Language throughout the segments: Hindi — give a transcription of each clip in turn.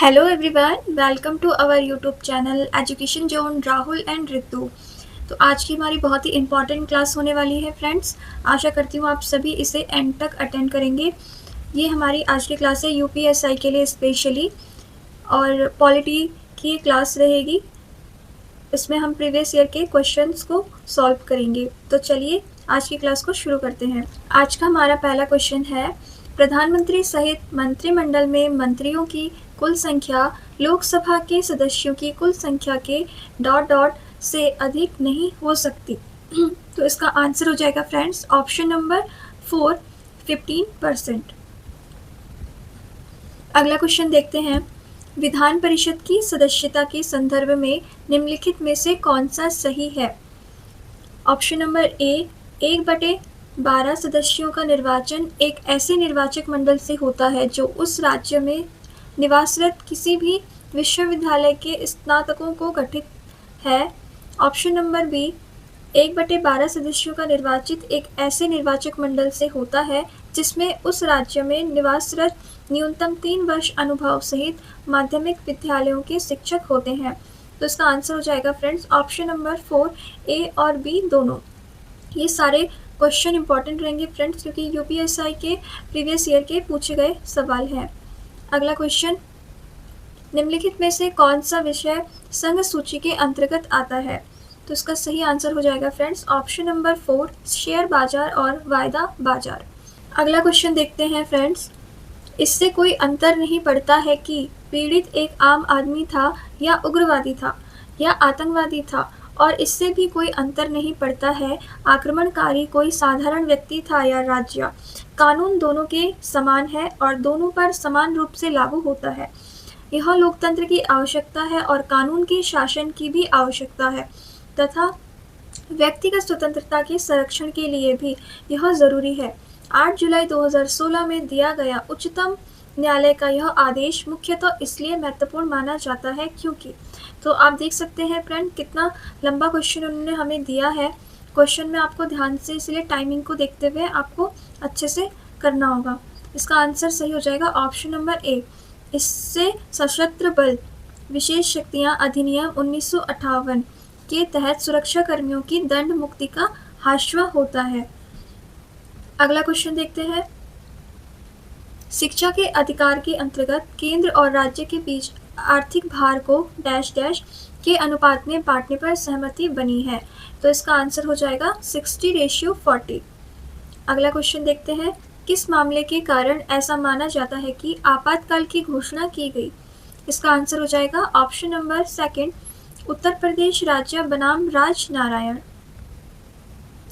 Hello everyone, welcome to our YouTube channel education zone Rahul and Ritu. तो आज की हमारी बहुत ही इंपॉर्टेंट क्लास होने वाली है फ्रेंड्स। आशा करती हूँ आप सभी इसे एंड तक अटेंड करेंगे। ये हमारी आज की क्लास है यूपीएसआई के लिए स्पेशली, और पॉलिटी की क्लास रहेगी। इसमें हम प्रीवियस ईयर के क्वेश्चंस को सॉल्व करेंगे। तो चलिए आज की क्लास को शुरू करते हैं। आज का हमारा पहला क्वेश्चन है, प्रधानमंत्री सहित मंत्रिमंडल में मंत्रियों की कुल संख्या लोकसभा के सदस्यों की कुल संख्या के डॉट डॉट से अधिक नहीं हो सकती। तो इसका आंसर हो जाएगा फ्रेंड्स ऑप्शन नंबर 4, 15%। अगला क्वेश्चन देखते हैं, विधान परिषद की सदस्यता के संदर्भ में निम्नलिखित में से कौन सा सही है। ऑप्शन नंबर ए, 1/12 सदस्यों का निर्वाचन एक ऐसे निर्वाचक मंडल से होता है जो उस राज्य में निवासरत किसी भी विश्वविद्यालय के स्नातकों को गठित है। ऑप्शन नंबर बी, 1/12 सदस्यों का निर्वाचित एक ऐसे निर्वाचक मंडल से होता है जिसमें उस राज्य में निवासरत न्यूनतम 3 वर्ष अनुभव सहित माध्यमिक विद्यालयों के शिक्षक होते हैं। तो इसका आंसर हो जाएगा फ्रेंड्स ऑप्शन नंबर 4, ए और बी दोनों। ये सारे क्वेश्चन इंपॉर्टेंट रहेंगे फ्रेंड्स, क्योंकि यूपीएसआई के प्रीवियस ईयर के पूछे गए सवाल हैं। अगला क्वेश्चन, निम्नलिखित में से कौन सा विषय संघ सूची के अंतर्गत आता है। तो इसका सही आंसर हो जाएगा फ्रेंड्स ऑप्शन नंबर 4, शेयर बाजार और वायदा बाजार। अगला क्वेश्चन देखते हैं फ्रेंड्स, इससे कोई अंतर नहीं पड़ता है कि पीड़ित एक आम आदमी था या उग्रवादी था या आतंकवादी था, और इससे भी कोई अंतर नहीं पड़ता है आक्रमणकारी कोई साधारण व्यक्ति था या राज्य। कानून दोनों के समान है और दोनों पर समान रूप से लागू होता है। यह लोकतंत्र की आवश्यकता है और कानून के शासन की भी आवश्यकता है, तथा व्यक्तिगत स्वतंत्रता के संरक्षण के लिए भी यह जरूरी है। 8 जुलाई 2016 में दिया गया उच्चतम न्यायालय का यह आदेश मुख्यतः इसलिए महत्वपूर्ण माना जाता है क्योंकि, तो आप देख सकते हैं फ्रेंड कितना लंबा क्वेश्चन उन्होंने हमें दिया है। क्वेश्चन में आपको ध्यान से, इसलिए टाइमिंग को देखते हुए आपको अच्छे से करना होगा। इसका आंसर सही हो जाएगा ऑप्शन नंबर ए। इससे सशस्त्र बल विशेष शक्तियां अधिनियम 1958 के तहत सुरक्षा कर्मियों की दंड मुक्ति का हाशिया होता है। अगला क्वेश्चन देखते हैं, शिक्षा के अधिकार के अंतर्गत केंद्र और राज्य के बीच आर्थिक भार को डैश डैश के अनुपात में बांटने पर सहमति बनी है। तो इसका आंसर हो जाएगा 60:40। अगला क्वेश्चन देखते हैं, किस मामले के कारण ऐसा माना जाता है कि आपातकाल की घोषणा की गई। इसका आंसर हो जाएगा ऑप्शन नंबर 2, उत्तर प्रदेश राज्य बनाम राजनारायण।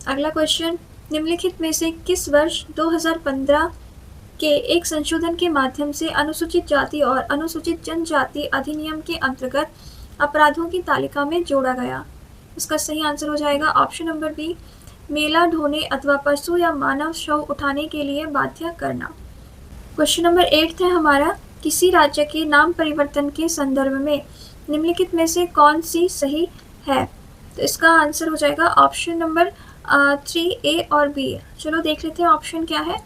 अगला क्वेश्चन, निम्नलिखित में से किस वर्ष 2015 के एक संशोधन के माध्यम से अनुसूचित जाति और अनुसूचित जनजाति अधिनियम के अंतर्गत अपराधों की तालिका में जोड़ा गया। इसका सही आंसर हो जाएगा ऑप्शन नंबर बी, मेला ढोने अथवा पशु या मानव शव उठाने के लिए बाध्य करना। क्वेश्चन नंबर 8 है हमारा, किसी राज्य के नाम परिवर्तन के संदर्भ में निम्नलिखित में से कौन सी सही है। तो इसका आंसर हो जाएगा ऑप्शन नंबर 3, ए और बी। चलो देख लेते हैं ऑप्शन क्या है।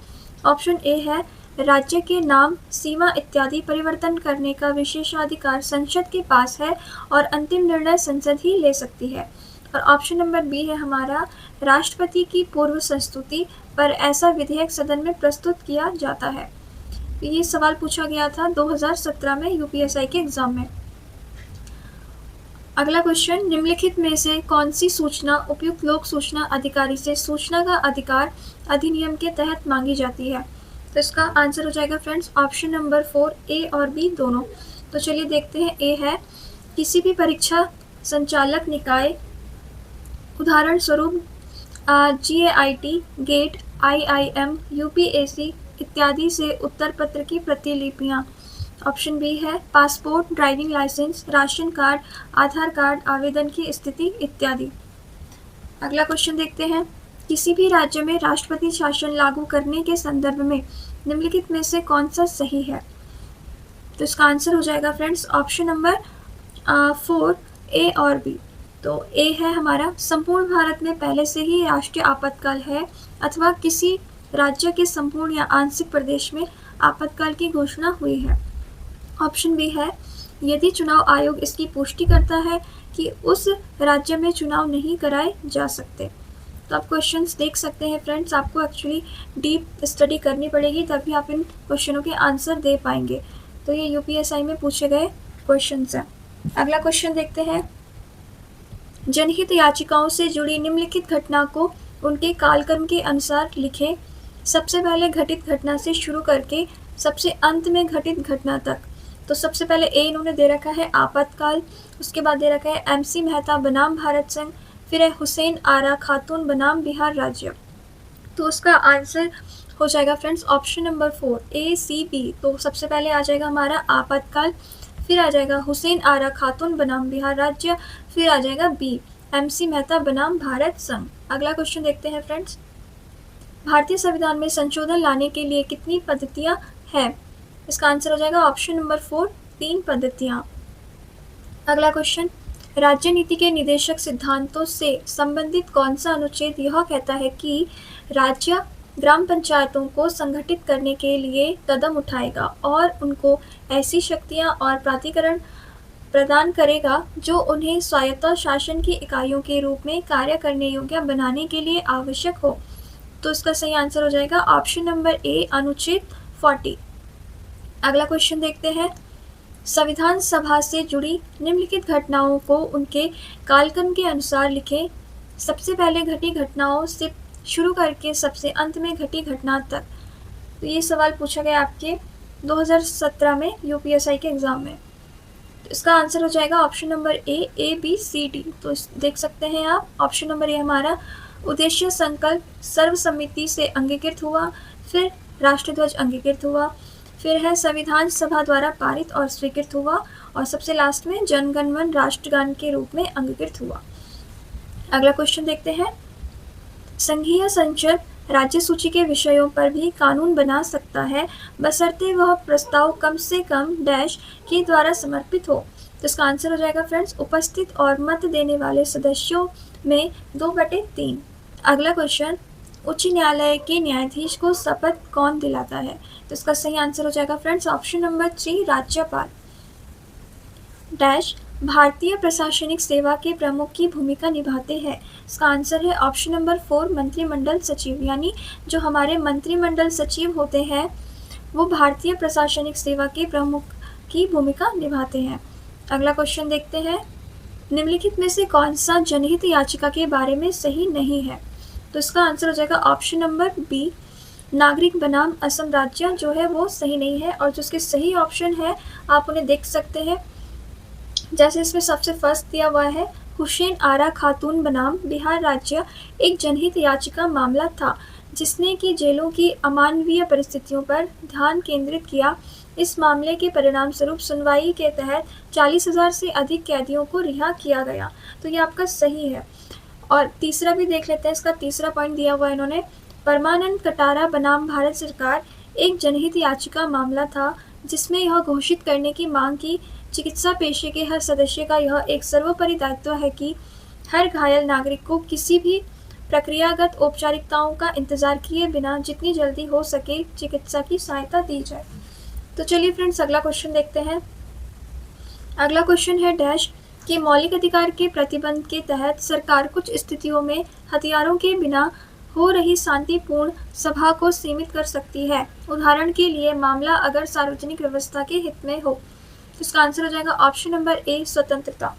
ऑप्शन ए है, राज्य के नाम, सीमा इत्यादि परिवर्तन करने का विशेषाधिकार संसद के पास है और अंतिम निर्णय संसद ही ले सकती है। और ऑप्शन नंबर बी है हमारा, राष्ट्रपति की पूर्व संस्तुति पर ऐसा विधेयक सदन में प्रस्तुत किया जाता है। ये सवाल पूछा गया था 2017 में यूपीएसआई के एग्जाम में। अगला क्वेश्चन, निम्नलिखित में से कौन सी सूचना उपयुक्त लोक सूचना अधिकारी से सूचना का अधिकार अधिनियम के तहत मांगी जाती है। तो इसका आंसर हो जाएगा फ्रेंड्स ऑप्शन नंबर 4, ए और बी दोनों। तो चलिए देखते हैं। ए है, किसी भी परीक्षा संचालक निकाय, उदाहरण स्वरूप GAIT, गेट, IIM, UPSC इत्यादि से उत्तर पत्र की प्रतिलिपियां। ऑप्शन बी है, passport, driving licence, ration card, Aadhaar card, आवेदन की स्थिति इत्यादि। अगला क्वेश्चन देखते हैं, किसी भी राज्य में राष्ट्रपति शासन लागू करने के संदर्भ में निम्नलिखित में से कौन सा सही है। तो इसका आंसर हो जाएगा फ्रेंड्स ऑप्शन नंबर 4, ए और बी। तो ए है हमारा, संपूर्ण भारत में पहले से ही राष्ट्रीय आपातकाल है अथवा किसी राज्य के संपूर्ण या आंशिक प्रदेश में आपातकाल की घोषणा हुई है। ऑप्शन बी है यदि चुनाव आयोग इसकी पुष्टि करता है कि उस राज्य में चुनाव नहीं कराए जा सकते। तो आप क्वेश्चंस देख सकते हैं फ्रेंड्स, आपको एक्चुअली डीप स्टडी करनी पड़ेगी तभी आप इन क्वेश्चनों के आंसर दे पाएंगे। तो ये यूपीएसआई में पूछे गए क्वेश्चंस हैं। अगला क्वेश्चन देखते हैं। जनहित याचिकाओं से जुड़ी निम्नलिखित घटना को उनके कालक्रम के अनुसार लिखें। सबसे पहले घटित घटना से शुरू करके सबसे अंत में घटित घटना तक। तो सबसे पहले ए इन्होंने दे रखा है आपातकाल, उसके बाद दे रखा है एमसी मेहता बनाम भारत संघ, फिर है हुसैन आरा खातून बनाम बिहार राज्य। तो उसका आंसर हो जाएगा फ्रेंड्स ऑप्शन नंबर 4 ए सी बी। तो सबसे पहले आ जाएगा हमारा आपातकाल, फिर आ जाएगा हुसैन आरा खातून बनाम बिहार राज्य, फिर आ जाएगा बी एमसी मेहता बनाम भारत संघ। अगला क्वेश्चन देखते हैं फ्रेंड्स। भारतीय संविधान में संशोधन लाने के लिए कितनी पद्धतियां हैं? इसका आंसर हो जाएगा ऑप्शन नंबर 4 3 पद्धतियां। अगला क्वेश्चन। राज्य नीति के निदेशक सिद्धांतों से संबंधित कौन सा अनुच्छेद यह कहता है कि राज्य ग्राम पंचायतों को संगठित करने के लिए कदम उठाएगा और उनको ऐसी शक्तियां और प्राधिकरण प्रदान करेगा जो उन्हें स्वायत्त शासन की इकाइयों के रूप में कार्य करने योग्य बनाने के लिए आवश्यक हो? तो इसका सही आंसर हो जाएगा ऑप्शन नंबर ए अनुच्छेद 40। अगला क्वेश्चन देखते हैं। संविधान सभा से जुड़ी निम्नलिखित घटनाओं को उनके कालक्रम के अनुसार लिखें। सबसे पहले घटी घटनाओं से शुरू करके सबसे अंत में घटी घटना तक। तो ये सवाल पूछा गया आपके 2017 में यूपीएसआई के एग्जाम में। तो इसका आंसर हो जाएगा option number A B C D. तो देख सकते हैं आप, ऑप्शन नंबर ए हमारा उद्देश्य संकल्प सर्वसम्मति से अंगीकृत हुआ, फिर राष्ट्रध्वज अंगीकृत हुआ, फिर है संविधान सभा द्वारा पारित और स्वीकृत हुआ, और सबसे लास्ट में जनगणमन राष्ट्रगान के रूप में अंगीकृत हुआ। अगला क्वेश्चन देखते हैं। संघीय संसद राज्य सूची के विषयों पर भी कानून बना सकता है बशर्ते वह प्रस्ताव कम से कम डैश के द्वारा समर्पित हो। तो इसका आंसर हो जाएगा फ्रेंड्स उपस्थित और मत देने वाले सदस्यों में 2/3। अगला क्वेश्चन। उच्च न्यायालय के न्यायाधीश को शपथ कौन दिलाता है? तो इसका सही आंसर हो जाएगा फ्रेंड्स ऑप्शन नंबर 3 राज्यपाल। डैश भारतीय प्रशासनिक सेवा के प्रमुख की भूमिका निभाते हैं। इसका आंसर है ऑप्शन नंबर 4 मंत्रिमंडल सचिव। यानी जो हमारे मंत्रिमंडल सचिव होते हैं वो भारतीय प्रशासनिक सेवा के प्रमुख की भूमिका निभाते हैं। अगला क्वेश्चन देखते हैं। निम्नलिखित में से कौन सा जनहित याचिका के बारे में सही नहीं है? तो इसका आंसर हो जाएगा ऑप्शन नंबर बी नागरिक बनाम असम राज्य जो है वो सही नहीं है। और जो इसके सही ऑप्शन है आप उन्हें देख सकते हैं। जैसे इसमें सबसे फर्स्ट दिया हुआ है हुसैन आरा खातून बनाम बिहार राज्य एक जनहित याचिका मामला था जिसने कि जेलों की अमानवीय परिस्थितियों पर ध्यान केंद्रित किया। इस मामले के परिणाम स्वरूप सुनवाई के तहत 40,000 से अधिक कैदियों को रिहा किया गया। तो ये आपका सही है। और तीसरा भी देख लेते हैं। इसका तीसरा पॉइंट दिया हुआ है इन्होंने परमानंद कटारा बनाम भारत सरकार एक जनहित याचिका मामला था जिसमें यह घोषित करने की मांग की चिकित्सा पेशे के हर सदस्य का यह एक सर्वोपरि दायित्व है कि हर घायल नागरिक को किसी भी प्रक्रियागत औपचारिकताओं का इंतजार किए बिना जितनी जल्दी हो सके चिकित्सा की सहायता दी जाए। तो चलिए फ्रेंड्स अगला क्वेश्चन देखते हैं। अगला क्वेश्चन है डैश कि मौलिक अधिकार के प्रतिबंध के तहत सरकार कुछ स्थितियों में हथियारों के बिना हो रही शांतिपूर्ण सभा को सीमित कर सकती है। उदाहरण के लिए मामला अगर सार्वजनिक व्यवस्था के हित में हो। तो इसका आंसर हो जाएगा ऑप्शन नंबर ए स्वतंत्रता।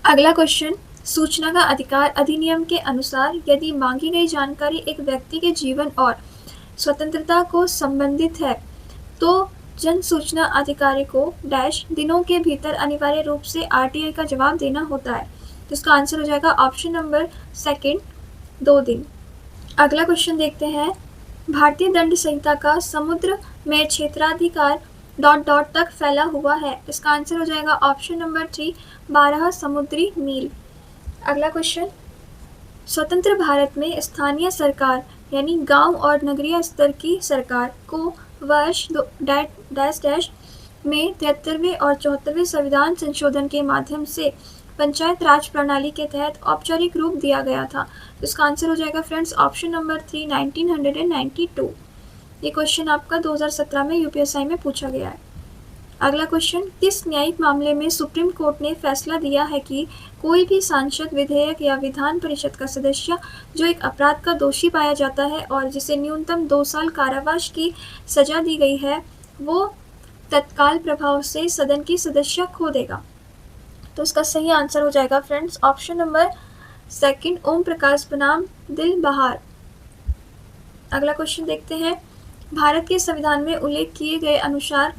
अगला क्वेश्चन सूचना का अधिकार अधिनियम के अनुसार यदि मांगी गई जानकारी एक व्यक्ति के जीवन और स्वतंत्रता को संबंधित है तो जन सूचना अधिकारी को डैश दिनों के भीतर अनिवार्य रूप से आरटीआई का जवाब देना होता है। तो इसका आंसर हो जाएगा ऑप्शन नंबर सेकंड 2 दिन। अगला क्वेश्चन देखते हैं। भारतीय दंड संहिता का समुद्र में क्षेत्राधिकार ... तक फैला हुआ है। इसका आंसर हो जाएगा ऑप्शन नंबर 3 12 समुद्री मील। अगला क्वेश्चन। स्वतंत्र भारत में स्थानीय सरकार यानी गांव और नगरीय स्तर की सरकार को वर्ष डैश डैश में 73वें और 74वें संविधान संशोधन के माध्यम से पंचायत राज प्रणाली के तहत औपचारिक रूप दिया गया था। इसका आंसर हो जाएगा फ्रेंड्स ऑप्शन नंबर 3 1992। ये क्वेश्चन आपका 2017 में यूपीएसआई में पूछा गया है। अगला क्वेश्चन, किस न्यायिक मामले में सुप्रीम कोर्ट ने फैसला दिया है कि कोई भी सांसद, विधेयक या विधान परिषद का सदस्य जो एक अपराध का दोषी पाया जाता है और जिसे न्यूनतम 2 साल कारावास की सजा दी गई है, वो तत्काल प्रभाव से सदन की सदस्य खो देगा। तो इसका सही आंसर हो जाएगा friends option number second, Om Prakash बनाम दिल बहार। अगला क्वेश्चन देखते हैं, भारत के संविधान में उल्लेख किए गए अनुसार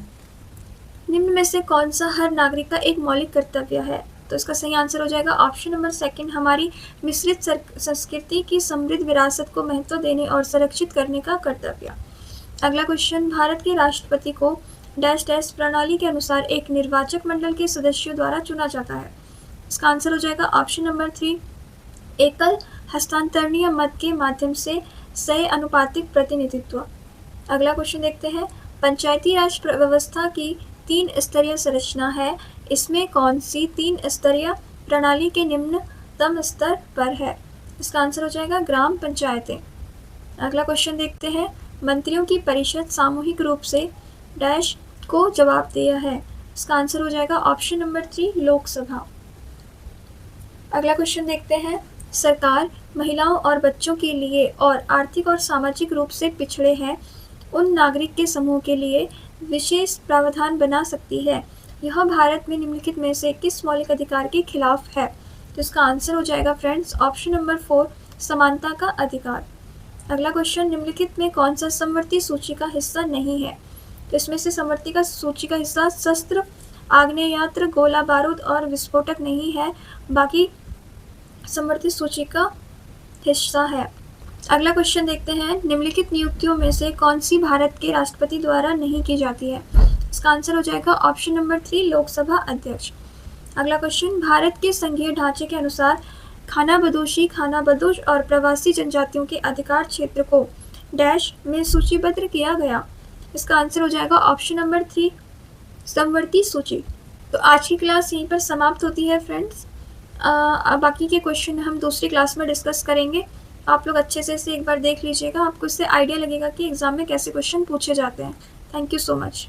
निम्न में से कौन सा हर नागरिक का एक मौलिक कर्तव्य है? तो इसका सही आंसर हो जाएगा ऑप्शन नंबर सेकंड, हमारी मिश्रित संस्कृति की समृद्ध विरासत को महत्व देने और संरक्षित करने का कर्तव्य। अगला क्वेश्चन, भारत के राष्ट्रपति को डैश डैश प्रणाली के अनुसार एक निर्वाचक मंडल के सदस्यों द्वारा चुना जाता है। इसका आंसर हो जाएगा ऑप्शन नंबर 3, एकल हस्तांतरणीय मत के माध्यम से सह अनुपातिक प्रतिनिधित्व। अगला क्वेश्चन देखते हैं, पंचायती राज व्यवस्था की 3 स्तरीय संरचना है, इसमें कौन सी 3 स्तरीय प्रणाली के निम्नतम स्तर पर है? इसका आंसर हो जाएगा ग्राम पंचायतें। अगला क्वेश्चन देखते हैं, मंत्रियों की परिषद सामूहिक रूप से डैश को जवाबदेह है। इसका आंसर हो जाएगा ऑप्शन नंबर 3, लोकसभा। अगला क्वेश्चन देखते हैं, सरकार महिलाओं और बच्चों के लिए और आर्थिक और सामाजिक रूप से पिछड़े हैं उन नागरिक के समूह के लिए विशेष प्रावधान बना सकती है। यह भारत में निम्नलिखित में से किस मौलिक अधिकार के खिलाफ है? तो इसका आंसर हो जाएगा फ्रेंड्स ऑप्शन नंबर 4, समानता का अधिकार। अगला क्वेश्चन, निम्नलिखित में कौन सा समवर्ती सूची का हिस्सा नहीं है? तो इसमें से समवर्ती का सूची का हिस्सा शस्त्र, आग्नेयास्त्र, गोला बारूद और विस्फोटक नहीं है, बाकी समवर्ती सूची का हिस्सा है। अगला क्वेश्चन देखते हैं, निम्नलिखित नियुक्तियों में से कौन सी भारत के राष्ट्रपति द्वारा नहीं की जाती है? इसका आंसर हो जाएगा ऑप्शन नंबर 3, लोकसभा अध्यक्ष। अगला क्वेश्चन, भारत के संघीय ढांचे के अनुसार खानाबदोशी, खानाबदोश और प्रवासी जनजातियों के अधिकार क्षेत्र को डैश में सूचीबद्ध किया गया। इसका आंसर हो जाएगा ऑप्शन नंबर 3, समवर्ती सूची। तो आज की क्लास यहीं पर समाप्त होती है फ्रेंड्स। बाकी के क्वेश्चन हम दूसरी क्लास में डिस्कस करेंगे। आप लोग अच्छे से इसे एक बार देख लीजिएगा, आपको इससे आइडिया लगेगा कि एग्जाम में कैसे क्वेश्चन पूछे जाते हैं। Thank you so much.